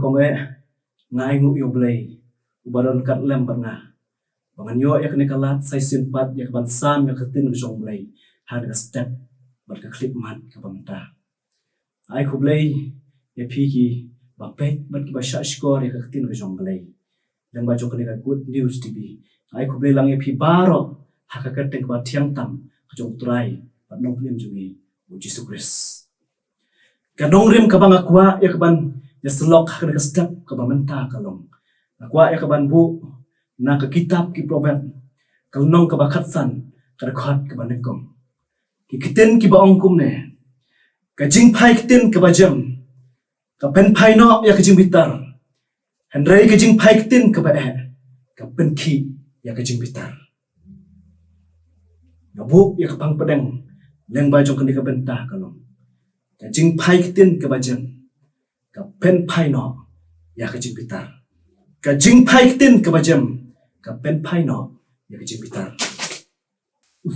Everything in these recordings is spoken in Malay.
konge ngai ngu yo blay ubaron kat lem nga bangan yo ya kene kalat sai simpat ya ban sam ya katin jong blay har ga step bar ka clip mat ka bamta ai khu blay ya phi ki ba pe bat ki ba sha score ya katin jong blay dan ba jong kene ka good news tv ai khu blay lang ya phi baro ha ka kateng ba thiang tam jong trai bat nong plim jungi Jesus Christ kanong rim ka bang akwa ya ka ban ya selok ka ka step ka ba menta ka long akwa ya ka ban bu na ka kitab ki proverb kalnong ka ba khatsan ka khat ka ba nekom ki kiten ki ba ongkum ne ka jing phai kiten ka ba jam ka pen phai no ya ka jing bitar handrai ka jing phai kiten ka ba ka pen ki ya ka jing bitar nabu ya ka pang pedang leng ba jong ka benta ka long ka jing phai kiten ka ba jam ka pen phai no ya ka jing bitar ka jing phai kiten ka ba jam ka pen phai no ya ka jing bitar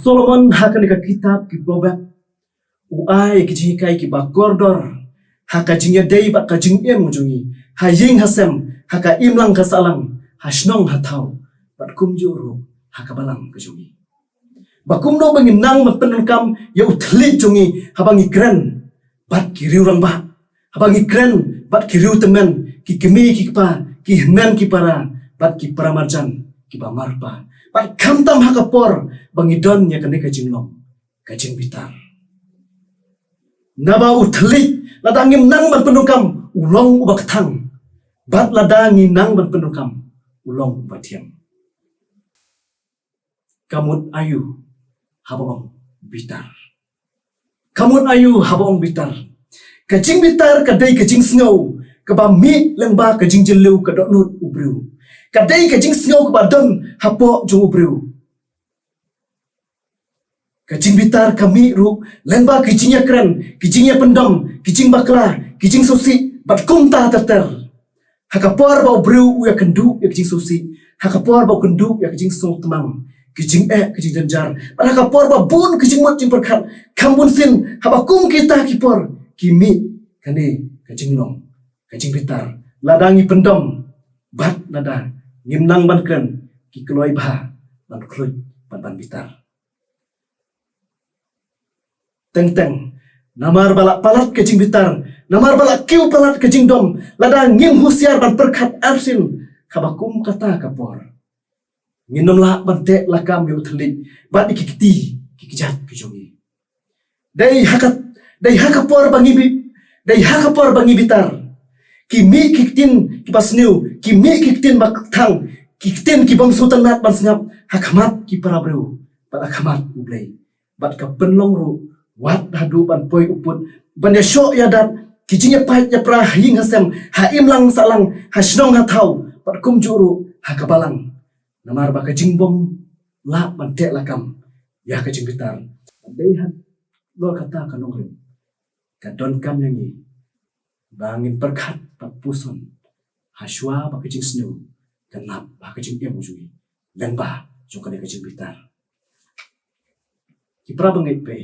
Solomon hakan ka kitab ki proverb ai ki jing kai ki ba kordor haka jing ya dei ba ka jing em jungi ha ying hasem haka imlang ka salang hasnong hathau bat kum juru haka balang ka jungi bakum no bangin nang mapenun kam ya uthli jungi habangi kren bat ki riurang ba habangi kren bat ki riu temen ki kemi ki pa ki men ki para bat ki paramarjan ki ba marpa bat khamtam hakapor bangidon ya kane ka jinglong ka jing bitar naba uthli ladangim nang ban penukam ulong ubak thang bat ladangi nang ban penukam ulong ubatiam kamut ayu habong bitar kamut ayu habong bitar ka jing bitar ka dei ka jing snow ka ba mi lengba ka jing jelu ka donut ubru ka dei ka jing snow ka ba don hapo jung ubru ka jing bitar ka mi ru lengba ki jing ya kran ki jing ya pendam ki jing bakla ki jing sosi bat kum ta ter hakapor ba ubru ya kendu ya jing sosi hakapor ba kendu ya jing so temang ki jing ki jing janjar bat hakapor ba bun ki jing mot jing perkhat kambun sin habakum kita kipor kimi kane ka jing long ka jing bitar ladangi pendam bat lada ngimnang ban kren ki kloi ba ban khruj ban bitar teng namar balak palat ke jing bitar namar balak kiu palat ke jing dom lada ngim husiar ban perkhat arsin kabakum kata kapor nginom la bante lakam yu thlik bat ikiti kikijat kijongi dai hakapor bangi dai hakapor bangi bitar kimi kiktin ki pasniu kimi kiktin bak thang kiktin ki bang sultan nat ban sngap hakamat ki parabreu bat hakamat ublei bat ka penlong ru wat hadu ban poi uput ban ya sho ya dat kijinya pait ya pra hing hasem ha imlang salang hasnong ha thau bat kum juru hakabalang namar ba ka jingbom la ban te lakam ya ka jing bitar dei hat lo kata kanong rim ka don kam yangi bangin perkhat pak puson haswa ba ka jing snu kanap ba ka jing em ujui dan ba jong ka jing bitar ki pra bangai pe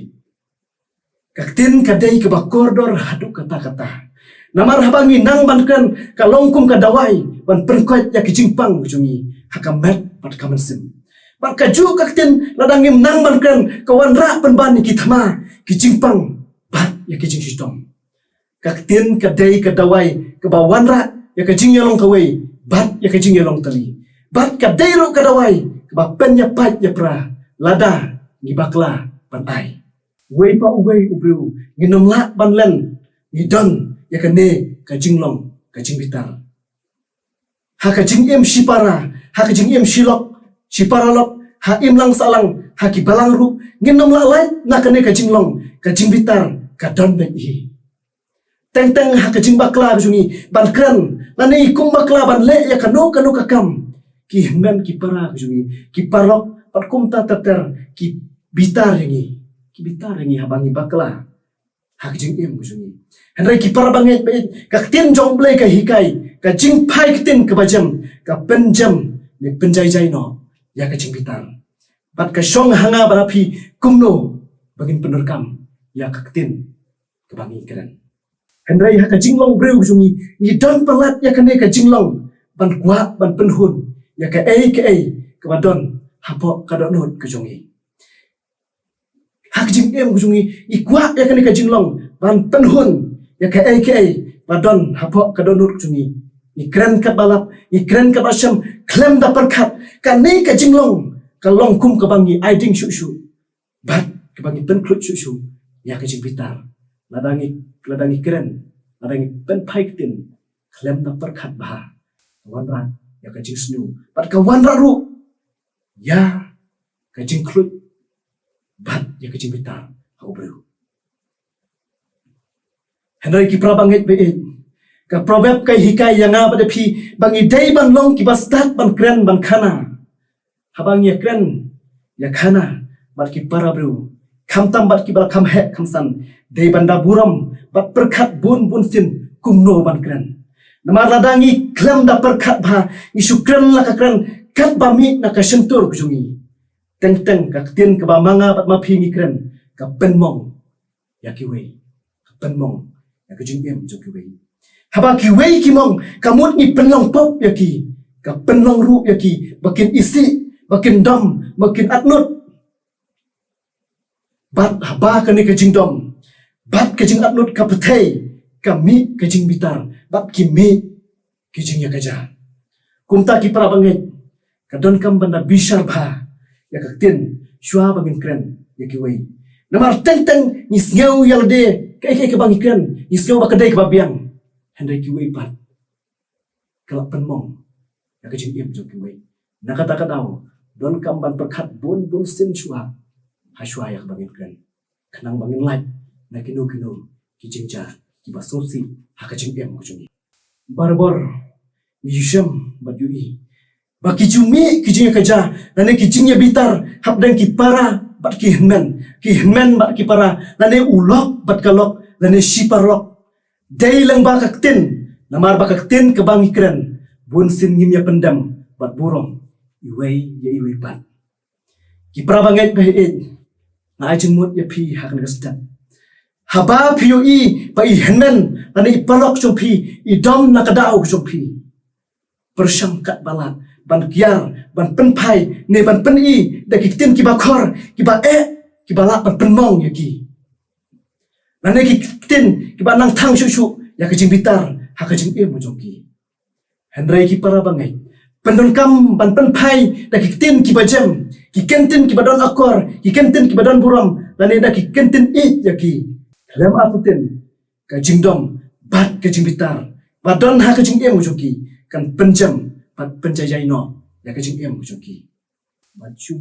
kaktin kadai ke bakordor hadu kata-kata namar habangi nang bankan kalongkum ka dawai ban perkhat ya ki jingpang jungi hakamet pat kamansim bat kaju kaktin ladangim nang bankan kawan ra penban ki thama ki jingpang bat ya ki jing sitom kaktin kadai ka dawai ka bawan ra ya ka jing yalong kawai bat ya ka jing yalong tali bat kadai ro ka dawai ka ba pen ya pat ya pra lada ni bakla pan ai wei pa wei ubru nginom la ban len ngidon ya ka ne ka jinglong ka jing bitar ha ka jing em sipara ha ka jing em silok siparalok ha imlang salang ha ki balang ru nginom la lai na ka ne ka jinglong ka jing bitar ka don be hi teng ha ka jing bakla jungi ban kran na ne kum bakla ban le ya ka no ka kam ki men ki para jungi ki parok pat kum ta ter ki bitar yangi habangi bakla ha ka jing em jungi henry ki para banget be ka tin jong ble ka hikai ka jing phai tin ka bajam ka penjam ni penjai jai no ya ka jing bitar bat ka shong hanga barapi kumno bagin penerkam ya ka tin ka bangi keren Hendrai haka jinglong breu jungi ni don pelat ya kane ka jinglong ban kwa ban penhun ya ka ke badon hapo ka donot ke jungi hak jing em jungi i kwa ya kane ka jinglong ban penhun ya ka badon hapo ka donot jungi i kren ka balap i kren ka basam klem da perkat kane ka jinglong ka longkum ka bangi aiding shu bat ka bangi penklut shu ya ka jing bitar ladangi keren ladangi pen paikin klem na perkat bah wanra ya ka jing snu pat ka wanra ru ya ka jing klut bat ya ka jing bitar ha ubru henry ki prabanget be ka proverb kai hikai yang pada pi bangi dei ban long ki bastat ban kren ban khana habang ya kren ya khana bat ki para bru kam tam bat ki bal kam he kam san dei banda buram bat perkat bun sin kumno ban kren namar ladangi klem da perkat ba isu kren la ka kren kat ba mi na ka sentur kujungi teng ka tin ka ba manga bat ma phi ni kren ka penmong ya ki we ka penmong ya ka jingem jo ki we haba ki we ki mong kamut ni penlong pop ya ki ka penlong ru ya ki bakin isi bakin dom bakin atnut bat haba ka ni ka jingdom bat ka jing atnut ka petei kami ka jing bitar bat ki mi ki jing ya kaja kumta ki para banget ka don kam banda bishar bha ya ka tin shwa bangin kren ya ki we namar teng ni sneu yalde ka bangi kren ni sneu ba kadai ka babiang hendai ki we pat kalap penmong ya ka jing em jo ki we nakata ka daw don kam ban perkat bun sin shwa hashwa ya ka bangin kren kanang bangin light na kinu ki jingja ki basosi haka jing em ko jungi barbor yisham badui baki jumi ki jinga kaja nane ki jingya bitar habdan ki para bat ki men bat ki para nane ulok bat kalok nane shiparok dai lang bakak tin namar bakak tin ke bangi kren bun sin ngimya pendam bat burong iwei pat ki prabanget behet na ajeng mut ya pi hak ngastat haba piu i pa i henmen nane i palok jong pi i dom na kadau jong pi persangkat bala ban kiar ban penpai ne ban pen i da ki tin ki bakor ki ba ki bala ban penmong ya ki nane ki tin ki ba nang thang shu ya ka jing bitar ha ka jing em jong ki henrai ki para bangai pendon kam ban penpai da ki tin ki ba jam ki kentin ki badon akor ki kentin ki badon buram nane da ki kentin i ya ki lem atutin ka jingdom bat ka jing bitar badon ha ka jing em jong ki kan penjam pat penjajai no ya ka jing em jong ki machu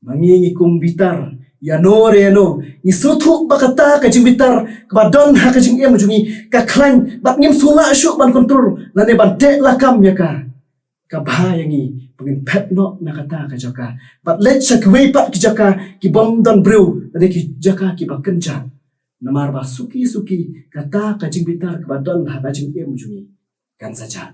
mangi kum bitar ya no re no ni sutu bakata ka jing bitar ka badon ha ka jing em jong ki ka klan bat ngim sula syu ban kontrol nane ban te lakam ya ka bahayangi pengin pet no na kata ka jaka bat let sak we pat ki jaka ki bom don brew nane ki jaka ki bakenja namar ba suki kata ka jing bitar ka badon ha ka jing em jong ki kan saja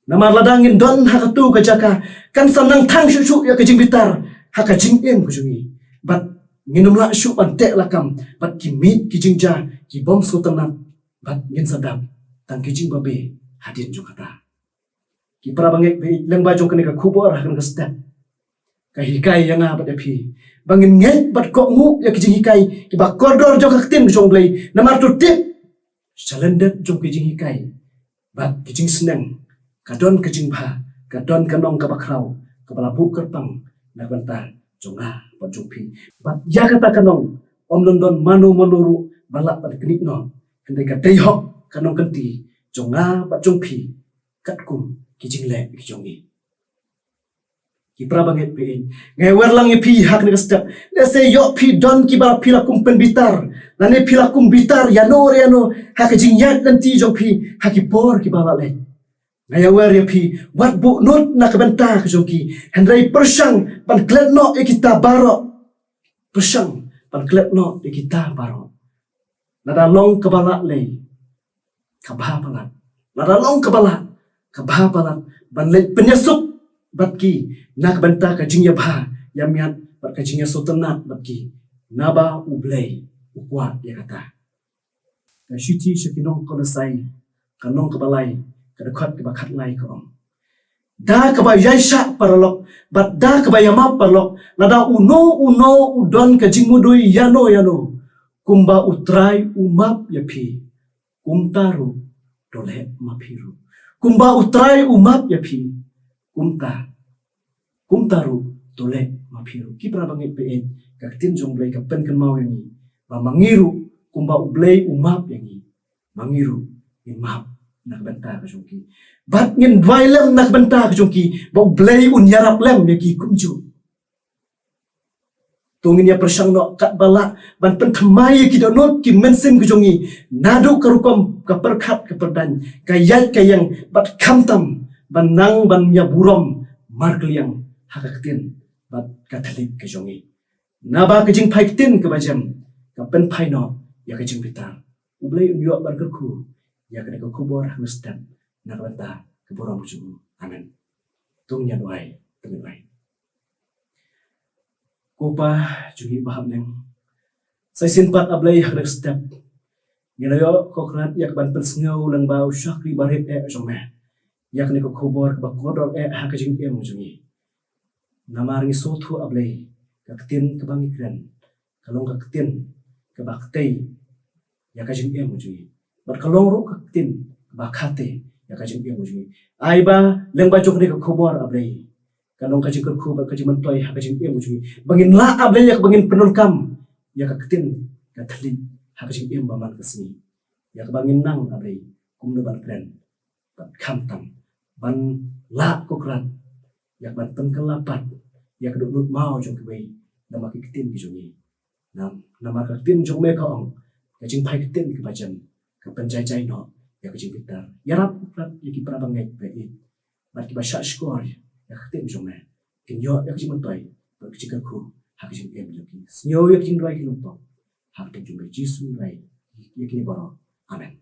namar ladangin don hakatu ka jaka kan sanang thang shu ya ka jing bitar ha ka jing em ko jungi bat nginum la shu ban te lakam bat ki mit ki jingja ki bom so tanat bat ngin sadam tang ki jing babe hadin jo kata ki para bangek be leng ba jong kene ka khubor ha kan ka step ka hikai yang a bat pi bangin nget bat ko ngu ya ki jing hikai ki ba koridor jo ka tin jong blai namar tu tip chalendet jong ki jing hikai bat ki jing seneng kadon ke jing bha kadon kanong ka bakrau ka balabu kerpang na bentar jonga pat jong pi bat ya kata kanong om london manu manuru balak pat knik no kendai ka dei hok kanong kenti jonga pat jong pi kat kum ki jing le ki jongi ki prabanget pe ngai werlang pi hak ne step le se yo pi don ki ba pi lakum pen bitar lane pi lakum bitar ya no hak jing yat nanti jong pi hak ki por ki bala le ngai wer ya pi wat bu not na ka benta ki jong ki hendrai persang ban klet no e kita baro persang ban klet no e kita baro nada long ka bala le ka ba bala nada long ka bala ban le penyesuk bat ki nak benta ka jingya bha yamiat bat ka jingya sotenat bat ki naba ublei ukwa ya kata ka shiti shakinong kolasai kanong kabalai kadakot kabakat lai ka om da ka ba yaisha paralok bat da ka ba yama paralok nada uno udon ka jingmudoi yano kumba utrai umap yapi kumtaru dole mapiru kumba utrai umap yapi kumtaru dole mapiru kipra bangit pe kaktin jong blai ka pen kan mau yangi ba mangiru kumba ublai umap yangi mangiru imap nak benta ka jongki bat ngin dwailem nak benta ka jongki ba ublai unyarap lem yaki kumju tungin ya persang no kat bala ban pen kemai ki donot ki mensim ka jongi nadu karukom ka perkhat ka perdan kayat kayang bat kamtam ban nang ban ya burom markliang hakaktin bat katelik ka jongi naba ka jing paiktin ka bajam ka pen paino ya ka jing pitar ublai unyo ban kerku ya ka kubor mustan nak benta ka borom jugu amen tungnya doai tungin doai Kupa jungi paham neng. Saya simpat ablay hadak step. Ngelayo kokrat yak ban pensngau lang bau syakri barit jomeh. Yak ni ko kubor ba kodor hakajing jungi. Namaringi sotu ablay kaktin kebangikran. Kalong kaktin kebaktei yakajing jungi. Bat kalong ru kaktin bakate yakajing jungi. Aiba lang ba jok ni ko kubor ablay. Kanong kajing kerku kajing mentoy hakajing jungi. Bangin la ablay yak bangin penulkam yak kaktin katali hakajing baman kesini. Yak bangin nang ablay kumno ban kren. Ban kamtam ban la kokran yak ban tengkelapat yak dudut mau jong kebay nama kaktin jungi. Nama kaktin jong me kaong kajing pai kaktin kebajam kapenjai no yak kajing pitar. Yarap kokran yaki prabangai bai. Bat kibasya skor yak kaktin jong me. Kinyo yak kajing mentoy ban kajing kerku hakajing jungi. Snyo yak kajing dwai kilumpok hakajing jong me jisu rai yak ni baro. Amen.